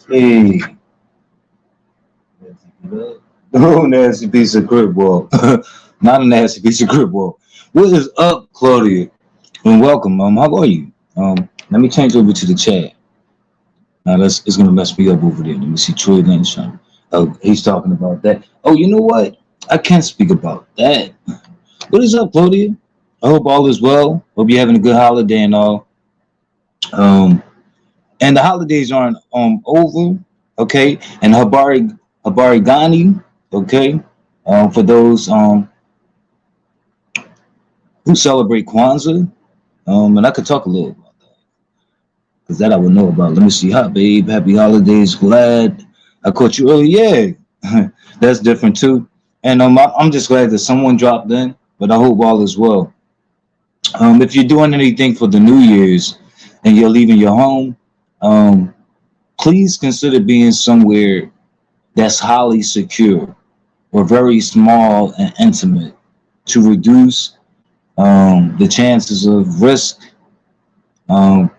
Hey, oh, nasty piece of crib wall. Not a nasty piece of crib wall. What is up, Claudia? And welcome. How are you? Let me change over to the chat. Now that's it's gonna mess me up over there. Let me see Troy Lynch. Oh, he's talking about that. Oh, you know what? I can't speak about that. What is up, Claudia? I hope all is well. Hope you're having a good holiday and all. Um, and the holidays aren't over, okay? And Habari Ghani, okay? For those who celebrate Kwanzaa, and I could talk a little about that because that I would know about. Let me see, hi babe, happy holidays, glad I caught you early. Yeah, that's different too. And I'm just glad that someone dropped in, but I hope all is well. If you're doing anything for the New Year's and you're leaving your home, um, please consider being somewhere that's highly secure or very small and intimate to reduce the chances of risk. Um,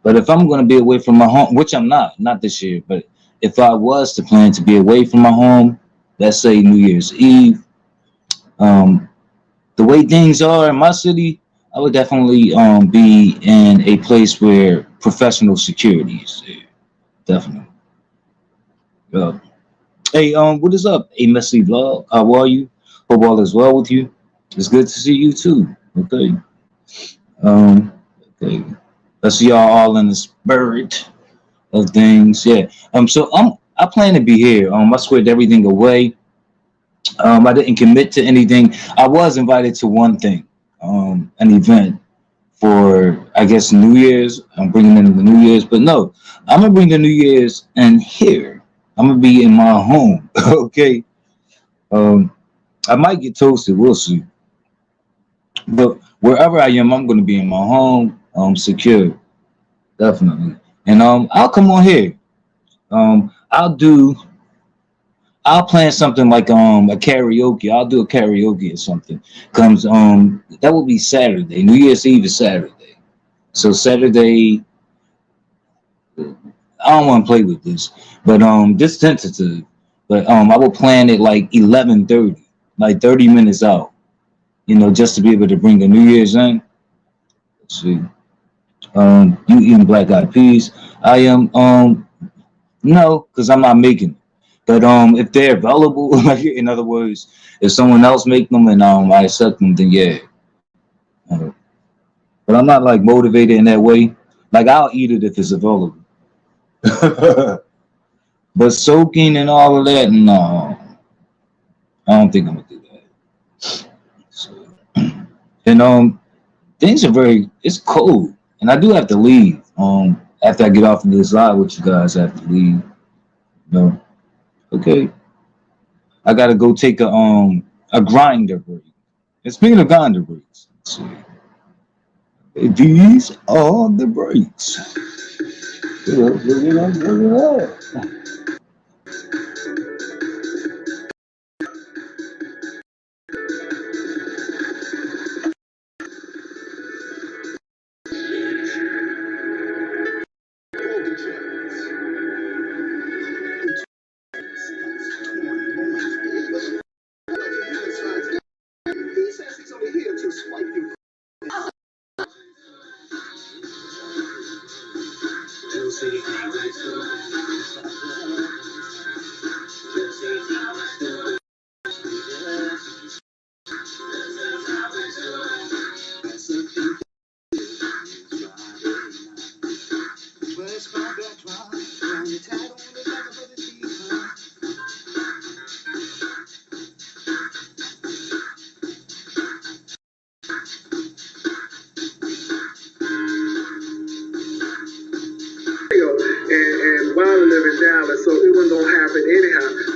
but if I'm going to be away from my home, which I'm not this year, but if I was to plan to be away from my home, let's say New Year's Eve, um, the way things are in my city, I would definitely be in a place where professional security is there. Definitely. Yeah. Hey, what is up? A messy vlog. How are you? Hope all is well with you. It's good to see you too. Okay. Um, okay. Let's see y'all all in the spirit of things. Yeah. So I plan to be here. I squared everything away. I didn't commit to anything. I was invited to one thing, an event for I guess New Year's. I'm bringing in the New Year's, but no, I'm gonna bring the New Year's in here. I'm gonna be in my home. Okay. Um, I might get toasted. We'll see. But wherever I am, I'm gonna be in my home, secure, definitely. And I'll come on here. Um, I'll do. I'll plan something like a karaoke. I'll do a karaoke or something. Comes that will be Saturday. New Year's Eve is Saturday. So Saturday, I don't want to play with this, but this tentative. But I will plan it like 11:30, like 30 minutes out. You know, just to be able to bring the New Year's in. Let's see. You eating black eyed peas? I am no, because I'm not making it. But if they're available, like in other words, if someone else make them and I accept them, then yeah. Uh, but I'm not like motivated in that way. Like I'll eat it if it's available. But soaking and all of that, no, I don't think I'm gonna do that. So, and things are very. It's cold, and I do have to leave. After I get off of this live with you guys, I have to leave. No, okay. I gotta go take a grinder break. And speaking of grinder breaks, let's see. These are the breaks.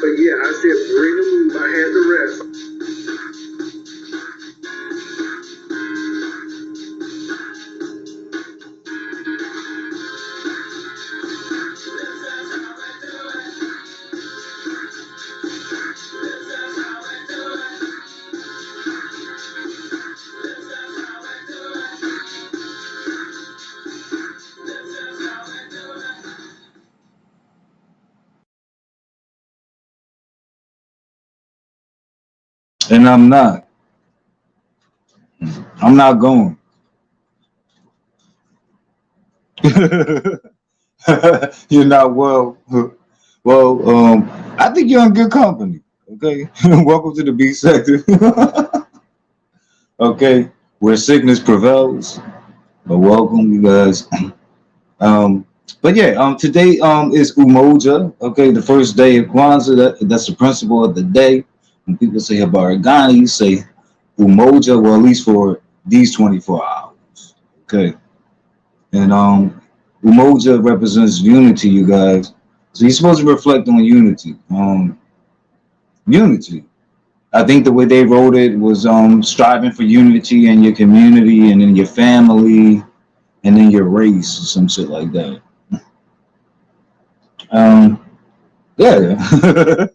But yeah, I said bring the move. I had the rest. And I'm not going. You're not well. Well, I think you're in good company. Okay, welcome to the B sector. Okay, where sickness prevails. But welcome, you guys. Um, but yeah, today is Umoja. Okay, the first day of Kwanzaa. That's the principle of the day. When people say Habarigani, you say Umoja. Well, at least for these 24 hours. Okay, and Umoja represents unity, you guys. So you're supposed to reflect on unity. Unity. I think the way they wrote it was striving for unity in your community and in your family and in your race or some shit like that. Um, yeah.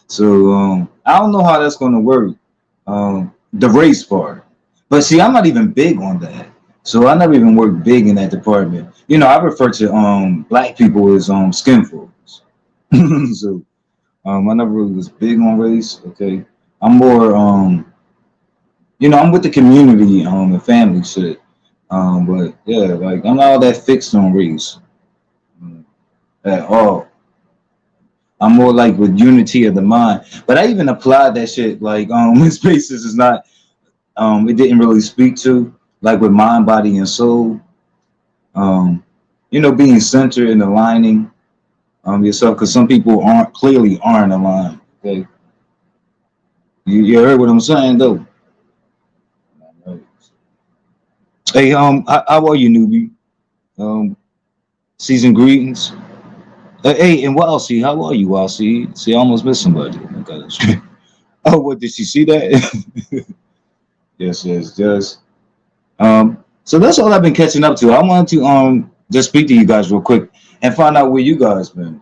So I don't know how that's gonna work. The race part. But see, I'm not even big on that. So I never even worked big in that department. You know, I refer to black people as skin folks. So I never really was big on race. Okay. I'm more I'm with the community and family shit. But yeah, like I'm not all that fixed on race at all. I'm more like with unity of the mind. But I even applied that shit like in spaces is not it didn't really speak to like with mind, body, and soul. Um, being centered and aligning yourself because some people aren't aligned. Okay, you heard what I'm saying though. Hey, how are you, newbie? Um, season greetings. Hey, and Walsey, how are you, Walsey? See, I almost missed somebody. Okay. Oh, what did she see that? Yes, yes, yes. So that's all I've been catching up to. I wanted to just speak to you guys real quick and find out where you guys been.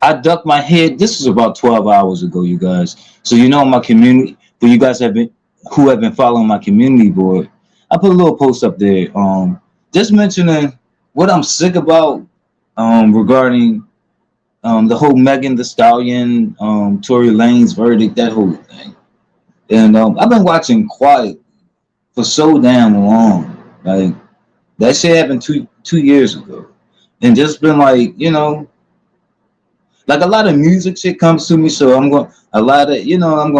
I ducked my head. This was about 12 hours ago, you guys. So my community, for you guys who have been following my community board, I put a little post up there, just mentioning what I'm sick about, regarding the whole Megan the Stallion, Tory Lanez verdict, that whole thing. And I've been watching quiet for so damn long. Like that shit happened two years ago, and just been like, like a lot of music shit comes to me. So I'm gonna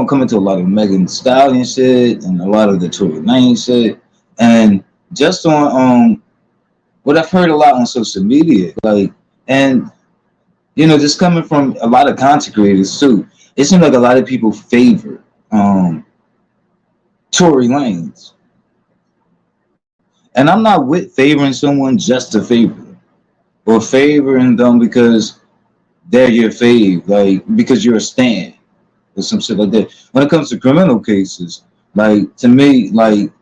come into a lot of Megan Thee Stallion shit and a lot of the Tory Lanez shit, and just on what I've heard a lot on social media, like, and just coming from a lot of content creators too. It seems like a lot of people favor Tory Lanez. And I'm not with favoring someone just to favor them or favoring them because they're your fave, like because you're a stan or some shit like that. When it comes to criminal cases, like to me, like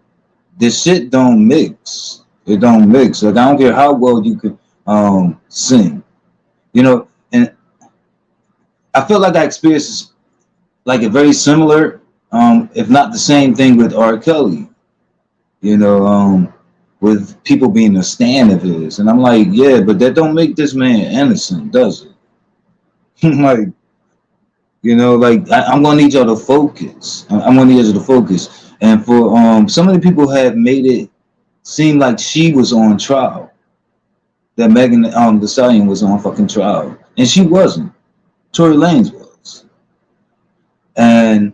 this shit don't mix. It don't mix. Like I don't care how well you could sing, and I feel like I experienced like a very similar, if not the same thing with R. Kelly, you know, with people being a stan of his. And I'm like, yeah, but that don't make this man innocent, does it? Like, like I'm gonna need y'all to focus. I'm gonna need y'all to focus. And for some of the people have made it seem like she was on trial, that Megan the Stallion was on fucking trial, and she wasn't. Tory Lanez was. And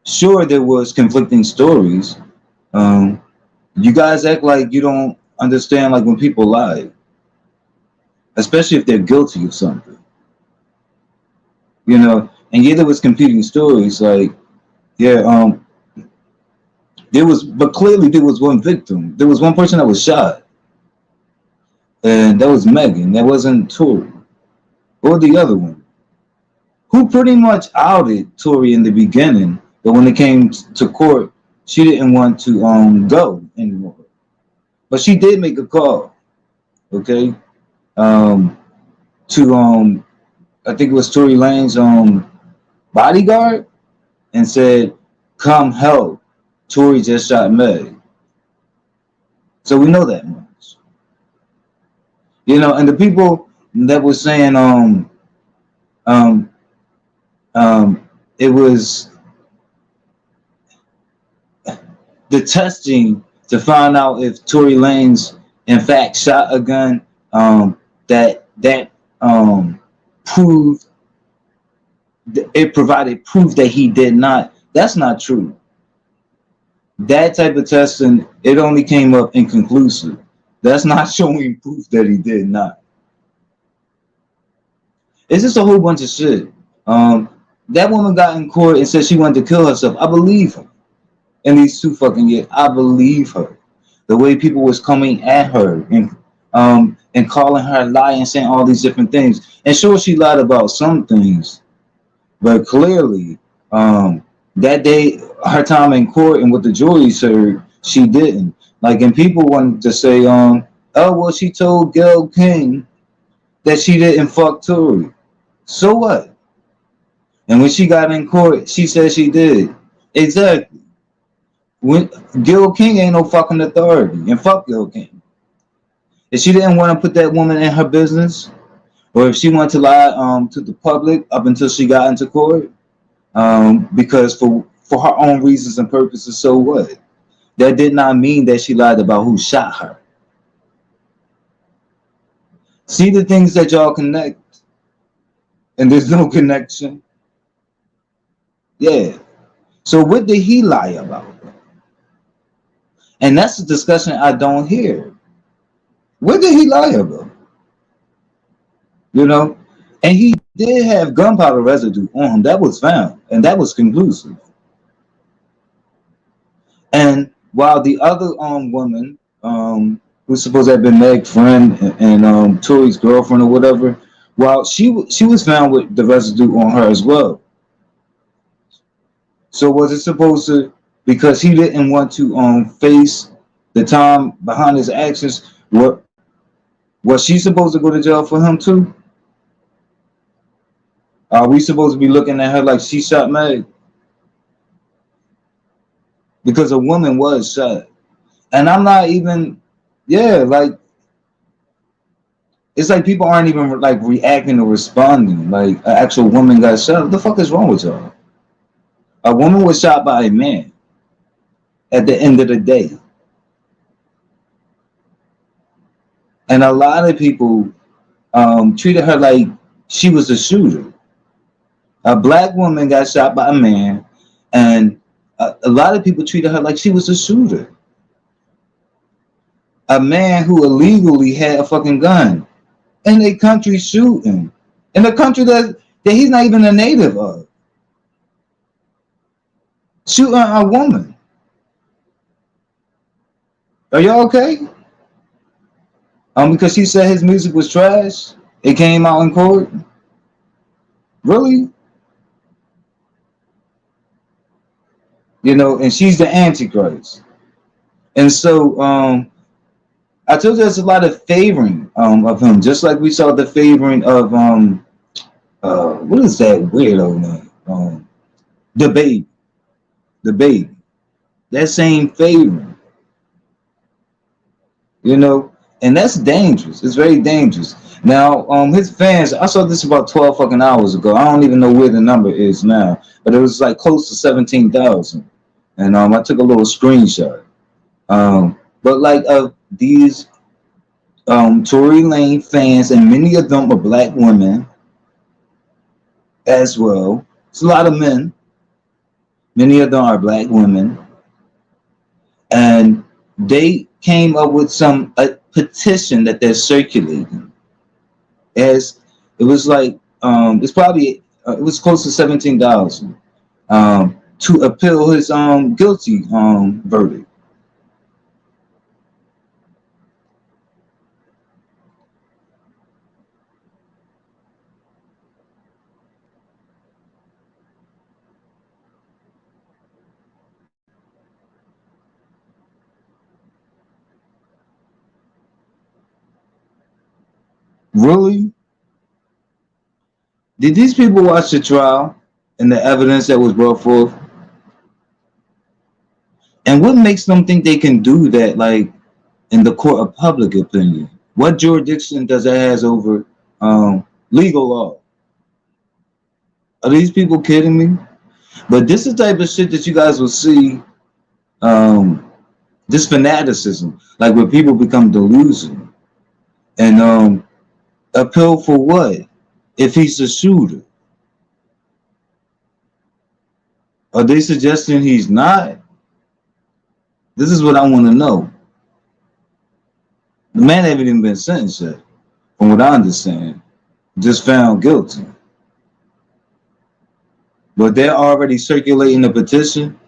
sure, there was conflicting stories. You guys act like you don't understand, like when people lie, especially if they're guilty of something, And yeah, there was competing stories. Like, yeah, but clearly there was one victim. There was one person that was shot, and that was Megan. That wasn't Tory or the other one. who pretty much outed Tory in the beginning, but when it came to court, she didn't want to go anymore. But she did make a call, okay, um, to I think it was Tory Lane's bodyguard, and said, "Come help, Tory just shot Meg." So we know that much, And the people that were saying um it was the testing to find out if Tory Lanez in fact shot a gun, that proved it provided proof that he did not. That's not true. That type of testing, it only came up inconclusive. That's not showing proof that he did not. It's just a whole bunch of shit. That woman got in court and said she wanted to kill herself. I believe her. In these 2 fucking years, I believe her. The way people was coming at her and calling her a lie and saying all these different things. And sure, she lied about some things, but clearly, that day, her time in court and what the jury said, she didn't. Like, and people wanted to say, oh well, she told Gayle King that she didn't fuck Tory. So what? And when she got in court, she said she did. Exactly. When Gayle King ain't no fucking authority, and fuck Gayle King. If she didn't want to put that woman in her business, or if she wanted to lie to the public up until she got into court, because for her own reasons and purposes, so what? That did not mean that she lied about who shot her. See the things that y'all connect, and there's no connection. Yeah. So what did he lie about? And that's the discussion I don't hear. What did he lie about? You know? And he did have gunpowder residue on him. That was found. And that was conclusive. And while the other woman, who's supposed to have been Meg's friend and Tory's girlfriend or whatever, while she was found with the residue on her as well. So was it supposed to, because he didn't want to face the time behind his actions, what was she supposed to go to jail for him too? Are we supposed to be looking at her like she shot Meg? Because a woman was shot. And I'm not even, yeah, like, it's like people aren't even like reacting or responding. Like an actual woman got shot. What the fuck is wrong with y'all? A woman was shot by a man at the end of the day. And a lot of people treated her like she was a shooter. A black woman got shot by a man, and a lot of people treated her like she was a shooter. A man who illegally had a fucking gun in a country shooting, in a country that he's not even a native of, shooting a woman. Are y'all okay? Because he said his music was trash. It came out in court. Really? And she's the Antichrist. And so I told you there's a lot of favoring of him, just like we saw the favoring of what is that weirdo name? The baby. The baby. That same favoring. And that's dangerous. It's very dangerous. Now, his fans, I saw this about 12 fucking hours ago. I don't even know where the number is now, but it was like close to 17,000. And I took a little screenshot. But like these Tory Lane fans, and many of them are black women as well. It's a lot of men. Many of them are black women. And they came up with a petition that they're circulating. As it was like, it's probably it was close to 17,000 to appeal his guilty verdict. Really? Did these people watch the trial and the evidence that was brought forth? And what makes them think they can do that, like in the court of public opinion? What jurisdiction does that has over legal law? Are these people kidding me? But this is the type of shit that you guys will see. This fanaticism, like where people become delusional and appeal for what? If he's a shooter, are they suggesting he's not? This is what I want to know. The man haven't even been sentenced yet, from what I understand. Just found guilty. But they're already circulating a petition.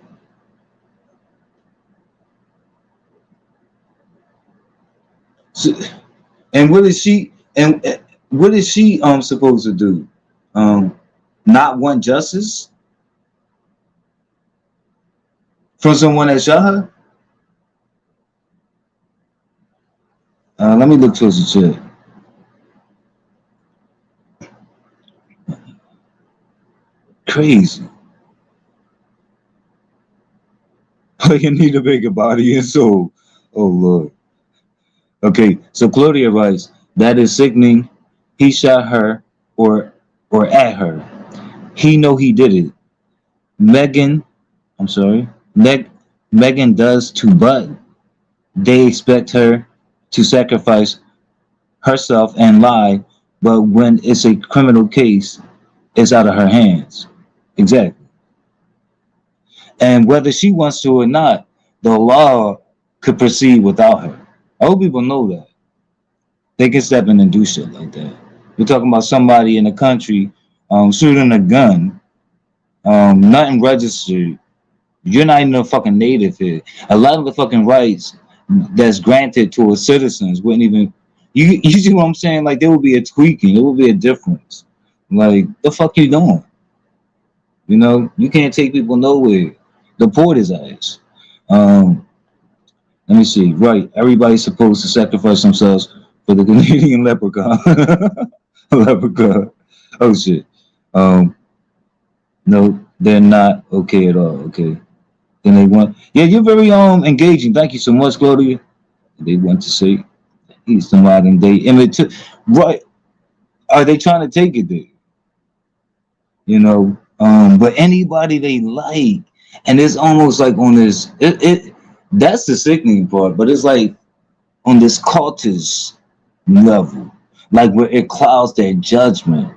So, and what is she supposed to do? Not want justice from someone that shot her? Let me look towards the chat. Crazy. You need a bigger body and soul. Oh Lord. Okay, so Claudia writes, that is sickening. He shot her or at her. He know he did it. Megan, I'm sorry. Megan does too, but they expect her to sacrifice herself and lie, but when it's a criminal case, it's out of her hands. Exactly. And whether she wants to or not, the law could proceed without her. I hope people know that. They can step in and do shit like that. We're talking about somebody in the country shooting a gun, nothing registered. You're not even a fucking native here. A lot of the fucking rights that's granted to us citizens wouldn't even. You see what I'm saying? Like there would be a tweaking. There would be a difference. Like the fuck you doing? You know, you can't take people nowhere. Deport his ass. Let me see. Right, everybody's supposed to sacrifice themselves for the Canadian leprechaun. Leprechaun. Oh shit. No, they're not okay at all. Okay. Then they want. Yeah, you're very engaging. Thank you so much, Claudia. They want to say he's the modern day image. Right? Are they trying to take it there? You know. But anybody they like, and it's almost like on this. That's the sickening part. But it's like on this cultist level, like where it clouds their judgment.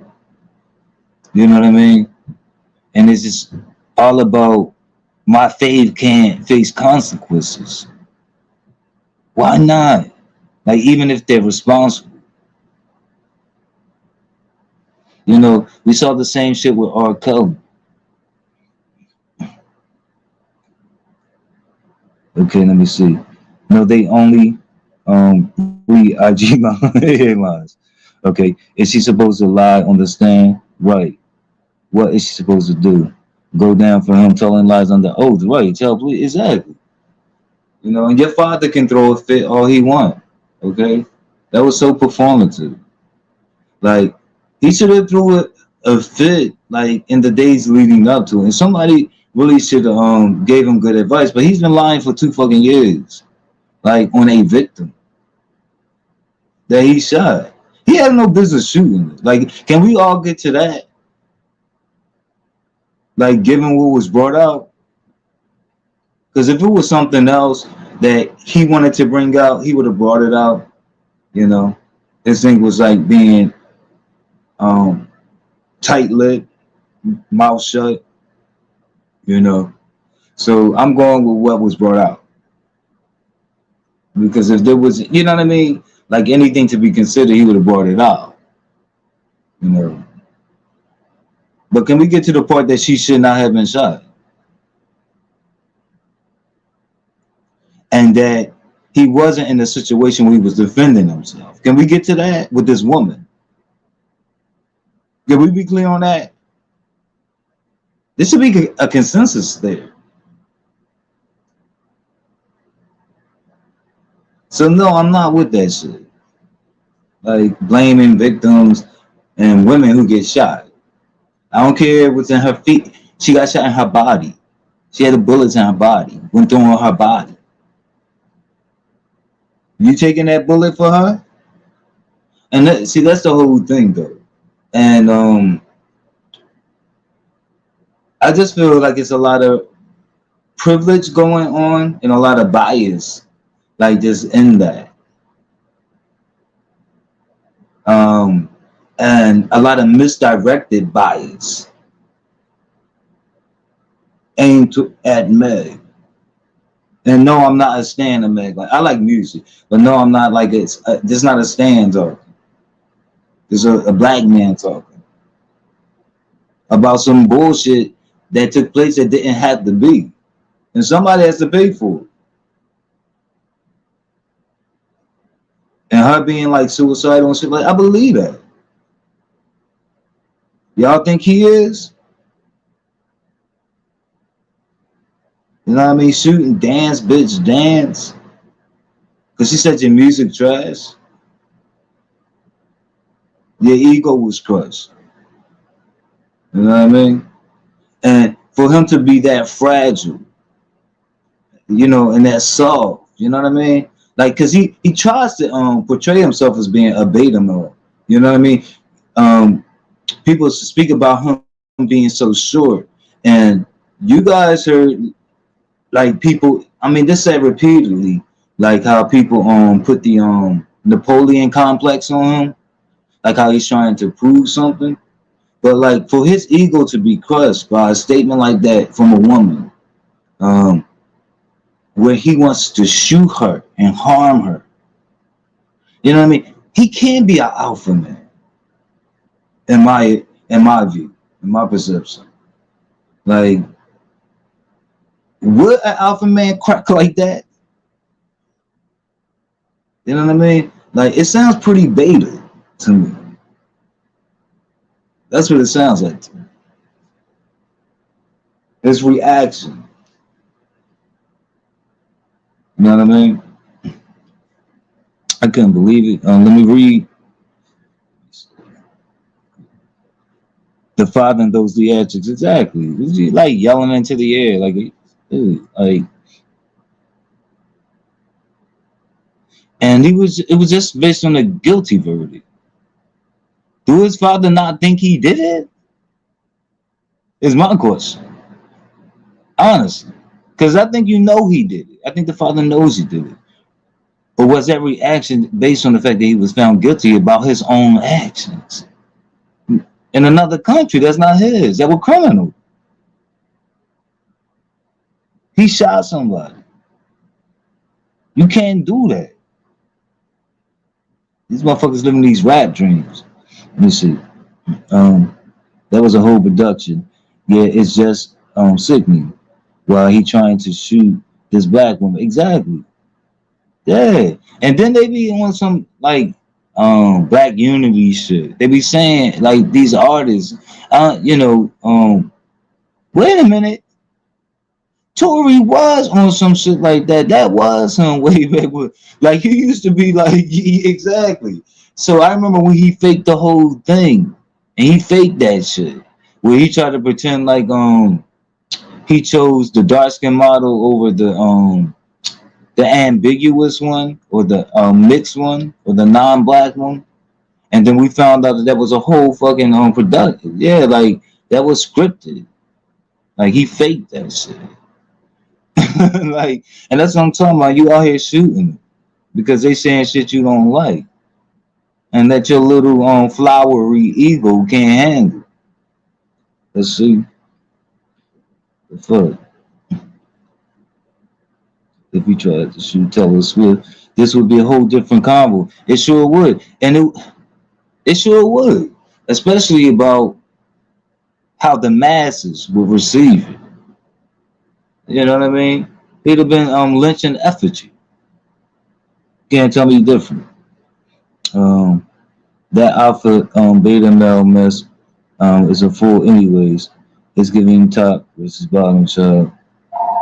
You know what I mean? And it's just all about my fave can't face consequences. Why not? Like even if they're responsible. You know, we saw the same shit with R. Kelly. Okay, let me see. No, they only read IG headlines. Okay, is she supposed to lie on the stand? Right. What is she supposed to do? Go down for him telling lies under oath? Right. Tell police exactly. You know, and your father can throw a fit all he want. Okay, that was so performative. Like he should have threw a fit like in the days leading up to it. And somebody really should have gave him good advice. But he's been lying for 2 fucking years, like on a victim that he shot. He had no business shooting. Like, can we all get to that? Like, given what was brought out, because if it was something else that he wanted to bring out, he would have brought it out. You know, this thing was like being tight-lipped, mouth shut. You know, so I'm going with what was brought out because if there was, you know what I mean, like anything to be considered, he would have brought it out. You know, but can we get to the part that she should not have been shot? And that he wasn't in a situation where he was defending himself. Can we get to that with this woman? Can we be clear on that? There should be a consensus there. So no, I'm not with that shit. like blaming victims and women who get shot. I don't care what's in her feet. She got shot in her body. She had the bullets in her body, went through on her body. You taking that bullet for her? And see, that's the whole thing, though. And I just feel like it's a lot of privilege going on and a lot of bias, like just in that, um, and a lot of misdirected bias aimed at Meg. And no, I'm not a stan of Meg. Like I like music, but no, I'm not like it's. This not a stan talking. There's a black man talking about some bullshit that took place that didn't have to be, and somebody has to pay for it. And her being like suicidal and shit, like I believe that. Y'all think he is? You know what I mean? Shooting, dance, bitch, dance. Cause she said your music trash. Your ego was crushed. You know what I mean? And for him to be that fragile, you know, and that soft, you know what I mean? Like, cause he tries to portray himself as being a beta male. You know what I mean? Um, People speak about him being so short, and you guys heard like people. I mean, this said repeatedly, like how people put the Napoleon complex on him, like how he's trying to prove something. But like for his ego to be crushed by a statement like that from a woman, um, where he wants to shoot her and harm her, you know what I mean? He can be an alpha man, in my view, in my perception. Like, would an alpha man crack like that? You know what I mean? Like, it sounds pretty beta to me. That's what it sounds like to me. His reaction. You know what I mean? I couldn't believe it. Let me read the father in those theatrics. Exactly. Like yelling into the air, like, dude, like, and it was just based on a guilty verdict. Do his father not think he did it? Is my question. Honestly. Because I think you know he did it. I think the father knows he did it. But was that reaction based on the fact that he was found guilty about his own actions in another country that's not his, that were criminal? He shot somebody. You can't do that. These motherfuckers living these rap dreams. Let me see. That was a whole production. Yeah, it's just sickening. While he trying to shoot this black woman. Exactly. Yeah. And then they be on some like black unity shit. They be saying like these artists, wait a minute. Tory was on some shit like that. That was him way back with like he used to be like exactly. So I remember when he faked the whole thing. And he faked that shit. Where he tried to pretend like he chose the dark skin model over the ambiguous one or the mixed one or the non-black one, and then we found out that that was a whole fucking production. Yeah, like that was scripted. Like he faked that shit. Like, and that's what I'm talking about. You out here shooting because they saying shit you don't like, and that your little flowery ego can't handle. Let's see the fuck. If we tried to shoot Taylor Swift, this would be a whole different convo. It sure would, and it sure would, especially about how the masses will receive it. You know what I mean? He'd have been lynching effigy. Can't tell me different. Um, that alpha beta male mess is a fool anyways. It's giving top versus bottom child.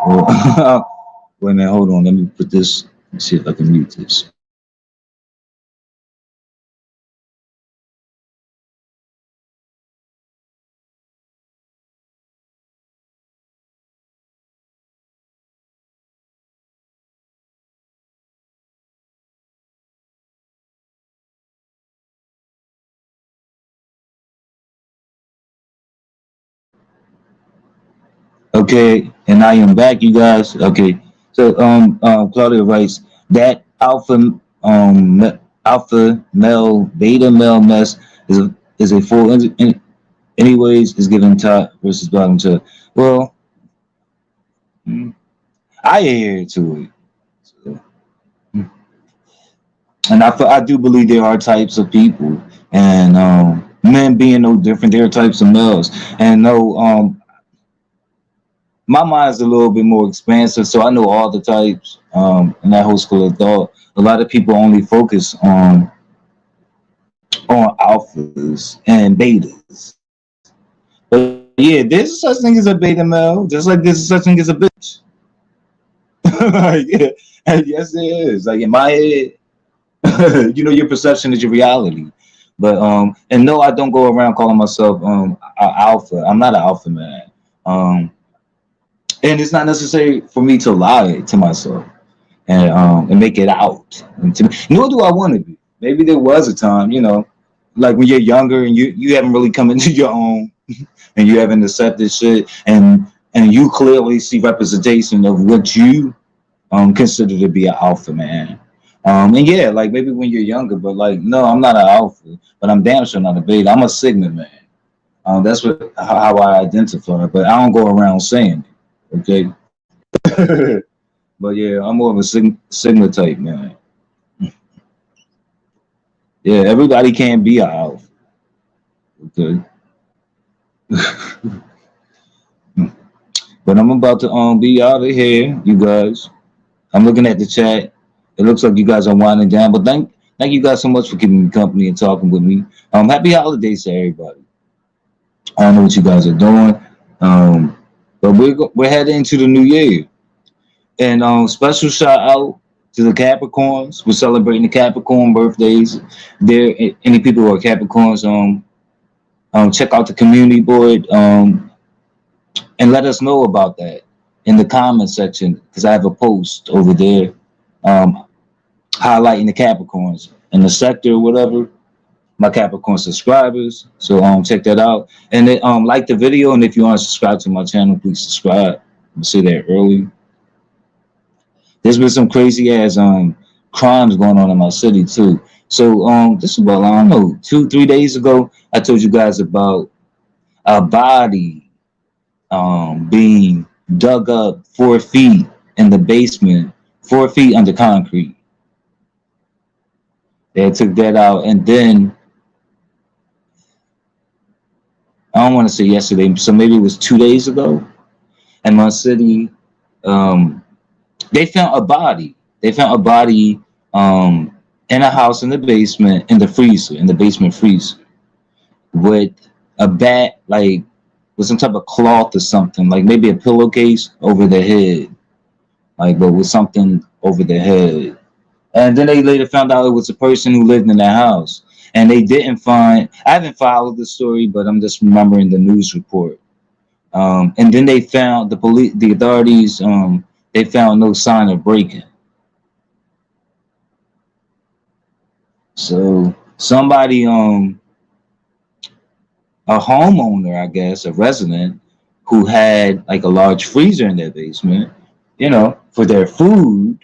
Well, wait a minute, hold on. Let me put this. Let's see if I can mute this. Okay, and I am back, you guys. Okay, so Claudia writes that alpha male beta male mess is a full anyways is given top versus bottom to well, mm, I adhere to it. So, and I do believe there are types of people, and men being no different. There are types of males, and no, my mind's a little bit more expansive, so I know all the types. In that whole school of thought, a lot of people only focus on alphas and betas. But yeah, there's such thing as a beta male, just like there's such thing as a bitch. Like, yeah, and yes, there is. Like in my head, your perception is your reality. But and no, I don't go around calling myself a alpha. I'm not an alpha man. Um, and it's not necessary for me to lie to myself and make it out. And nor do I want to be. Maybe there was a time, like when you're younger and you haven't really come into your own and you haven't accepted shit and you clearly see representation of what you consider to be an alpha man. And yeah, like maybe when you're younger, but like no, I'm not an alpha, but I'm damn sure not a beta. I'm a sigma man. That's how I identify, but I don't go around saying it. Okay, but yeah, I'm more of a sigma type man. Yeah, everybody can't be an alpha. Okay, but I'm about to be out of here, you guys. I'm looking at the chat. It looks like you guys are winding down, but thank you guys so much for keeping me company and talking with me. Happy holidays to everybody. I don't know what you guys are doing, um, but we're heading into the new year, and special shout out to the Capricorns. We're celebrating the Capricorn birthdays. There, any people who are Capricorns, check out the community board, and let us know about that in the comment section because I have a post over there, um, highlighting the Capricorns in the sector or whatever. My Capricorn subscribers. So check that out. And then like the video, and if you want to subscribe to my channel, please subscribe. I'll say that early. There's been some crazy ass crimes going on in my city too. So this is about I don't know 2-3 days ago. I told you guys about a body being dug up 4 feet in the basement, 4 feet under concrete. They took that out, and then I don't want to say yesterday, so maybe it was 2 days ago. In my city, um, they found a body. They found a body in a house in the basement, in the freezer, in the basement freezer, with a bat, like with some type of cloth or something, like maybe a pillowcase over the head, like but with something over the head. And then they later found out it was a person who lived in that house. And they didn't find. I haven't followed the story, but I'm just remembering the news report. And then they found the authorities. They found no sign of breaking. So somebody, a homeowner, I guess, a resident who had like a large freezer in their basement, for their food,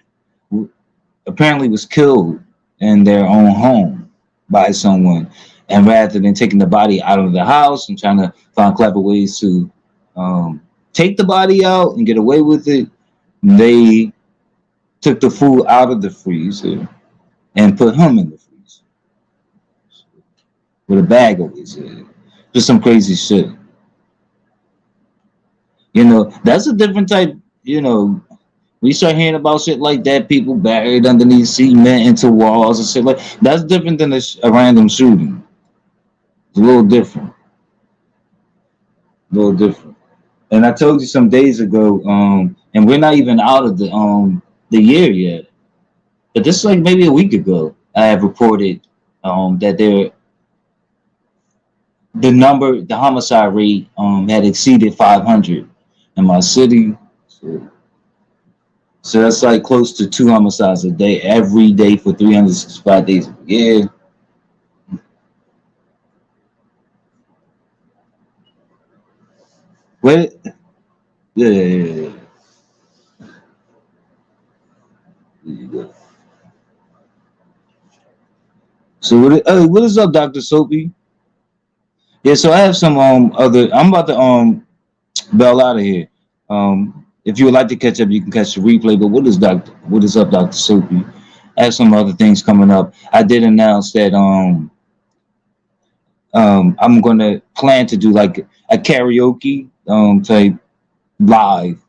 apparently was killed in their own home by someone. And rather than taking the body out of the house and trying to find clever ways to um, take the body out and get away with it, they took the food out of the freezer and put him in the freezer with a bag over his head. Just some crazy shit. That's a different type. We start hearing about shit like that, people buried underneath cement into walls and shit like that's different than a random shooting. It's a little different. A little different. And I told you some days ago, and we're not even out of the year yet. But this is like maybe a week ago, I have reported that the homicide rate had exceeded 500 in my city. So that's like close to 2 homicides a day, every day for 365 days a year. What Yeah, yeah, yeah, yeah. There you go. So what is up, Dr. Soapy? Yeah, so I have some other. I'm about to bail out of here. If you would like to catch up, you can catch the replay. But what is up, Dr. Soapy? I have some other things coming up. I did announce that I'm gonna plan to do like a karaoke type live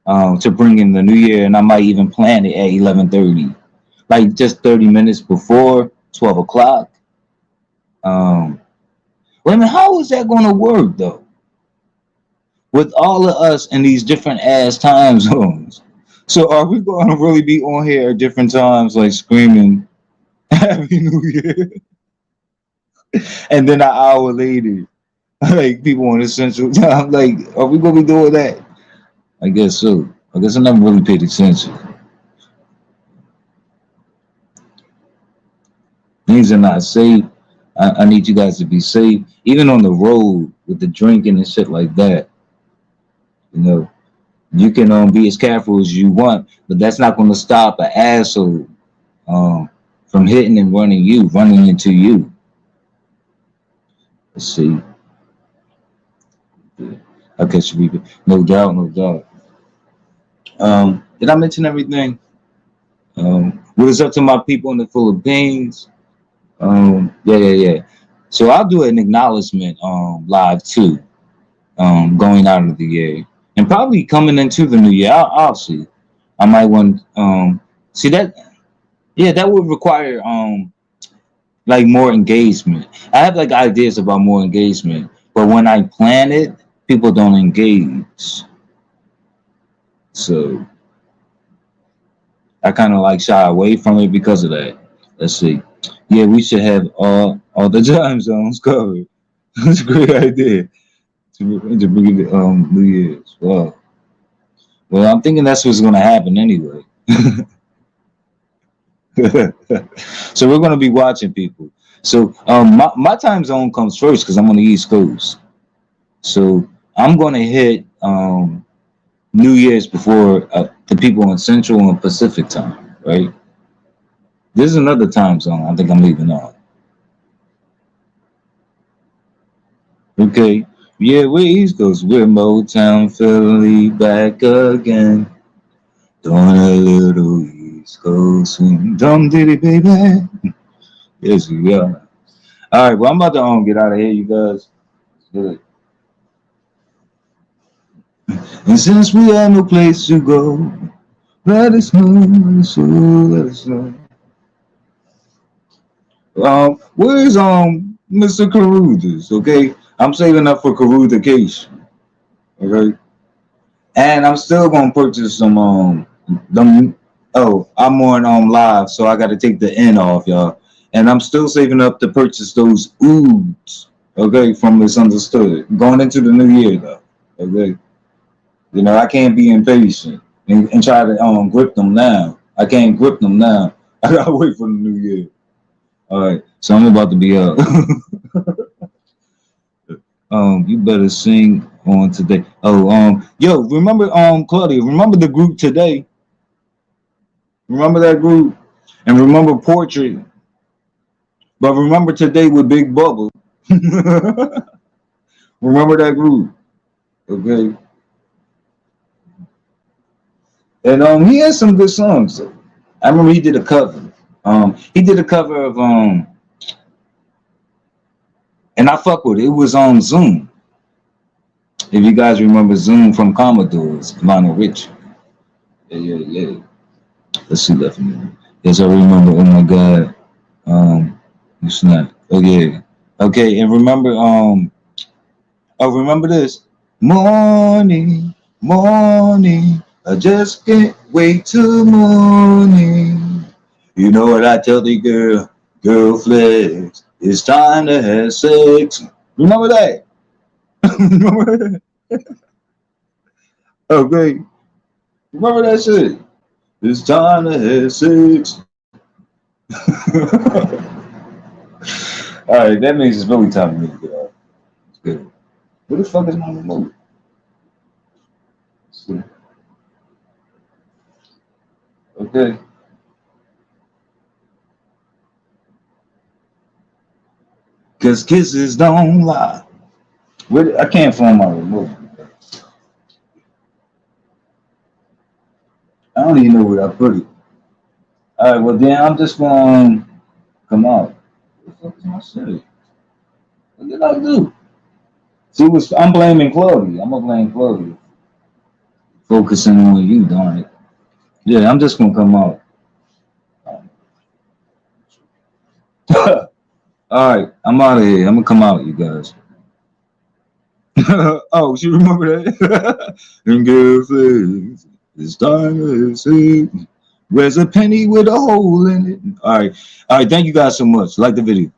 to bring in the new year, and I might even plan it at 11:30, like just 30 minutes before 12 o'clock. Um, wait a minute, how is that gonna work though? With all of us in these different ass time zones. So are we gonna really be on here at different times, like screaming Happy New Year, and then an hour later, like people on Essential Time, like, are we gonna be doing that? I guess so. I guess I never really paid attention. Things are not safe. I need you guys to be safe, even on the road with the drinking and shit like that. You know, you can be as careful as you want, but that's not going to stop an asshole um, from hitting and running into you. Let's see. Okay, Sharifa. No doubt, no doubt. Did I mention everything? What is up to my people in the Philippines? Yeah, yeah, yeah. So I'll do an acknowledgement live too, going out of the year. And probably coming into the new year. I'll see. I might want see that yeah, that would require like more engagement. I have like ideas about more engagement, but when I plan it, people don't engage. So I kind of like shy away from it because of that. Let's see. Yeah, we should have all the time zones covered. That's a great idea to bring it New Year's. Well, I'm thinking that's what's gonna happen anyway. So we're gonna be watching people. So my time zone comes first because I'm on the East Coast. So I'm gonna hit New Year's before the people in Central and Pacific time, right? This is another time zone I think I'm leaving out. Okay. Yeah, we're East Coast. We're Motown Philly back again. Doing a little East Coast swing. Dum diddy baby. Yes, we are. All right, well, I'm about to get out of here, you guys. Good. And since we have no place to go, let us know, so let us know. Where's Mr. Carruthers? Okay, I'm saving up for Carrutheration. Okay, and I'm still gonna purchase some them. Oh, I'm on live, so I got to take the N off, y'all. And I'm still saving up to purchase those oods. Okay, from Misunderstood. Going into the new year though. Okay, you know I can't be impatient and try to grip them now. I can't grip them now. I gotta wait for the new year. All right, so I'm about to be up. You better sing on today. Oh, yo, remember, Claudia, remember the group today? Remember that group? And remember Portrait. But remember today with Big Bubble. Remember that group. Okay. And he has some good songs. I remember he did a cover. He did a cover of and I fuck with it. It was on Zoom. If you guys remember Zoom from Commodores, Lionel Rich. Yeah, yeah, yeah. Let's see that for me. Yes, I remember. Oh my God. It's not. Oh yeah. Okay, and remember. Oh, remember this. Morning, morning. I just can't wait till morning. You know what I tell the girl flex. It's time to have sex. Remember that? Remember that? Okay. Remember that shit. It's time to have sex. All right, that means it's really time for me to get off. It's good. Where the fuck is my remote? see. Okay. Cause kisses don't lie. I can't find my remote. I don't even know where I put it. All right, well then I'm just gonna come out. What the fuck is my shit? What did I do? See, I'm blaming Chloe. I'm gonna blame Chloe. Focusing on you, darn it. Yeah, I'm just gonna come out. All right, I'm out of here. I'm gonna come out, you guys. Oh, you remember that? And girl says, it's time to say, where's a penny with a hole in it? All right, thank you guys so much. Like the video.